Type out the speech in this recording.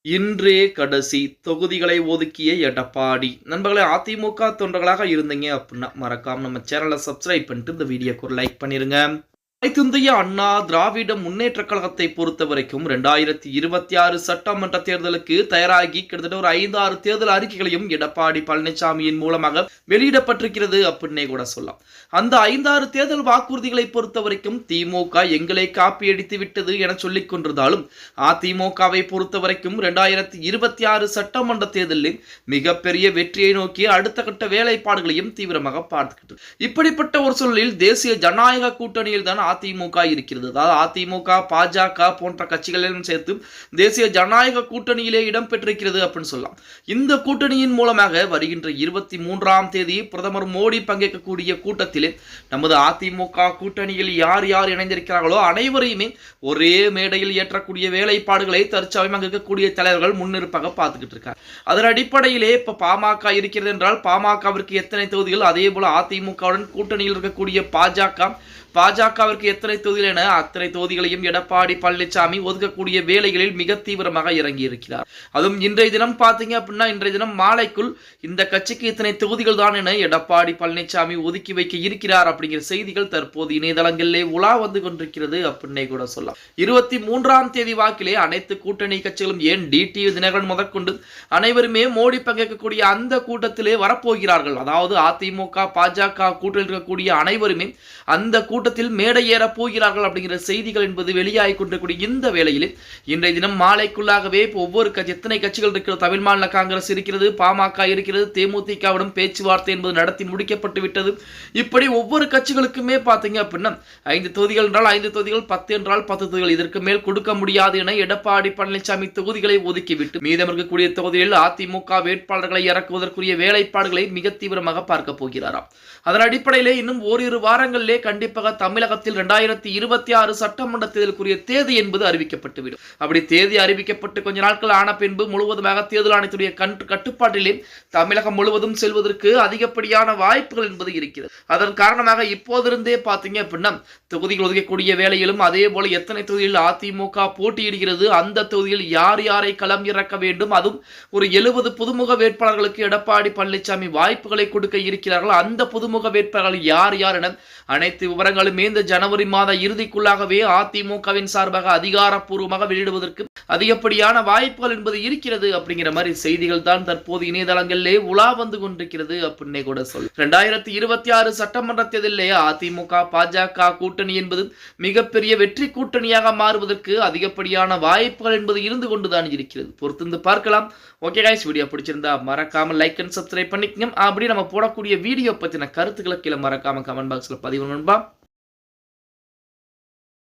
இன்றே கடைசி தொகுதிகளை ஒதுக்கிய எடப்பாடி. நண்பர்களே, அதிமுக தொண்டர்களாக இருந்தீங்க அப்படின்னா மறக்காம நம்ம சேனலை சப்ஸ்கிரைப் பண்ணிட்டு இந்த வீடியோக்கு ஒரு லைக் பண்ணிருங்க. அனைத்திந்திய அண்ணா திராவிட முன்னேற்ற கழகத்தை பொறுத்த வரைக்கும் 2026 சட்டமன்ற தேர்தலுக்கு தயாராகி கிட்டத்தட்ட ஒரு 5-6 தேர்தல் அறிக்கைகளையும் எடப்பாடி பழனிசாமியின் மூலமாக வெளியிடப்பட்டிருக்கிறது அப்படின்னே கூட சொல்லலாம். அந்த 5-6 தேர்தல் வாக்குறுதிகளை பொறுத்த வரைக்கும் திமுக எங்களை காப்பி அடித்து விட்டது என சொல்லிக் கொண்டிருந்தாலும் அதிமுகவை பொறுத்த வரைக்கும் 2026 சட்டமன்ற தேர்தலில் மிகப்பெரிய வெற்றியை நோக்கி அடுத்த கட்ட வேலைப்பாடுகளையும் தீவிரமாக பார்த்துக்கிட்டு இப்படிப்பட்ட ஒரு சூழலில் தேசிய ஜனநாயக கூட்டணியில் தான் அதிமுக இருக்கிறது. அதாவது அதிமுக, பாஜக போன்ற கட்சிகளிலும் சேர்த்து தேசிய ஜனநாயக கூட்டணியிலே இடம் பெற்றிருக்கிறது அப்படின்னு சொல்லலாம். இந்த கூட்டணியின் மூலமாக வருகின்ற 23ஆம் தேதி பிரதமர் மோடி பங்கேற்கக்கூடிய கூட்டத்திலே நமது அதிமுக கூட்டணியில் யார் யார் இணைந்திருக்கிறார்களோ அனைவரையுமே ஒரே மேடையில் ஏற்றக்கூடிய வேலைப்பாடுகளை தற்சமயம் அங்கு இருக்கக்கூடிய தலைவர்கள் முன்னிருப்பாக பார்த்துக்கிட்டு இருக்காங்க. அதன் அடிப்படையிலே இப்ப பாமக இருக்கிறது என்றால் பாமகவிற்கு எத்தனை தொகுதிகள், அதே போல அதிமுகவுடன் கூட்டணியில் இருக்கக்கூடிய பாஜகவிற்கு எத்தனை தொகுதிகள் என அத்தனை தொகுதிகளையும் எடப்பாடி பழனிசாமி ஒதுக்கக்கூடிய வேலைகளில் மிக தீவிரமாக இறங்கி இருக்கிறார். அதுவும் இன்றைய தினம் பார்த்தீங்க அப்படின்னா இன்றைய தினம் மாலைக்குள் இந்த கட்சிக்கு இத்தனை தொகுதிகள் தான் என எடப்பாடி பழனிசாமி ஒதுக்கி வைக்க இருக்கிறார் அப்படிங்கிற செய்திகள் தற்போது இணையதளங்களிலே உலா வந்து கொண்டிருக்கிறது அப்படின்னே கூட சொல்லலாம். 23ஆம் தேதி வாக்கிலே அனைத்து கூட்டணி கட்சிகளும் ஏன் டிடிவி தினகரன் முதற்கொண்டு அனைவருமே மோடி பங்கேற்கக்கூடிய அந்த கூட்டத்திலே வரப்போகிறார்கள். அதாவது அதிமுக பாஜக கூட்டணியில் இருக்கக்கூடிய அனைவருமே அந்த கூட்டத்தில் மேடை ஏற போகிறார்கள் அப்படிங்கிற செய்திகள் என்பது வெளியாகி கொண்டிருக்கூடிய இந்த வேளையில் இன்றைய தினம் மாலைக்குள்ளாகவே ஒவ்வொரு எத்தனை கட்சிகள் இருக்கிறது, தமிழ் மாநில காங்கிரஸ் இருக்கிறது, பாமக இருக்கிறது, தேமுதிகவிடம் பேச்சுவார்த்தை என்பது நடத்தி முடிக்கப்பட்டு விட்டது. இப்படி ஒவ்வொரு கட்சிகளுக்குமே பார்த்தீங்க அப்படின்னா 5 தொகுதிகள் என்றால் 5 தொகுதிகள், 10 என்றால் 10 தொகுதிகள், இதற்கு மேல் கொடுக்க முடியாது என எடப்பாடி பழனிசாமி தொகுதிகளை ஒதுக்கிவிட்டு மீதம் இருக்கக்கூடிய தொகுதிகளில் அதிமுக வேட்பாளர்களை இறக்குவதற்குரிய வேலைப்பாடுகளை மிக தீவிரமாக பார்க்க போகிறாராம். அதன் அடிப்படையிலே இன்னும் ஓரிரு வாரங்களிலே கண்டிப்பாக தமிழகத்தில் 2026 சட்டமன்ற தேர்தலுக்குரிய தேதி என்பது அறிவிக்கப்பட்டுவிடும். அப்படி தேதி அறிவிக்கப்பட்டு கொஞ்ச நாட்கள் ஆன பின்பு முழுவதுமாக தேர்தல் ஆணையத்துடைய கட்டுப்பாட்டிலே தமிழகம் முழுவதும் செல்வதற்கு அதிகப்படியான வாய்ப்புகள் என்பது இருக்கிறது. அதன் காரணமாக இப்போதிருந்தே பார்த்தீங்க அப்படின்னா தொகுதிகள் ஒதுக்கக்கூடிய வேலையிலும் அதே போல எத்தனை தொகுதியில் அதிமுக போட்டியிடுகிறது, அந்த தொகுதியில் யார் யாரை களம் இறக்க வேண்டும், அதுவும் ஒரு 70 புதுமுக வேட்பாளர்களுக்கு எடப்பாடி பழனிசாமி வாய்ப்புகளை கொடுக்க இருக்கிறார்கள். அந்த புதுமுக வேட்பாளர்கள் யார் யார் என அனைத்து விவரங்களுமே இந்த ஜனவரி மாத இறுதிக்குள்ளாகவே அதிமுகவின் சார்பாக அதிகாரப்பூர்வமாக வெளியிடுவதற்கு அதிகப்படியான வாய்ப்புகள் என்பது இருக்கிறது அப்படிங்கிற மாதிரி செய்திகள் தான் தற்போது இணையதளங்களிலே உலா வந்து கொண்டிருக்கிறது அப்படின்னே கூட சொல். 2026 சட்டமன்ற தேர்தலிலே அதிமுக பாஜக கூட்டணி என்பது மிகப்பெரிய வெற்றி கூட்டணியாக மாறுவதற்கு அதிகப்படியான வாய்ப்புகள் என்பது இருந்து கொண்டுதான் இருக்கிறது. பொறுத்திருந்து பார்க்கலாம். ஓகே கைஸ், வீடியோ பிடிச்சிருந்தா மறக்காம லைக் அண்ட் சப்ஸ்கிரைப் பண்ணிக்கங்க. அப்படி நம்ம போடக்கூடிய வீடியோ பத்தின கருத்துக்களை கீழே மறக்காம கமெண்ட் பாக்ஸ்ல பதிவு நண்பா.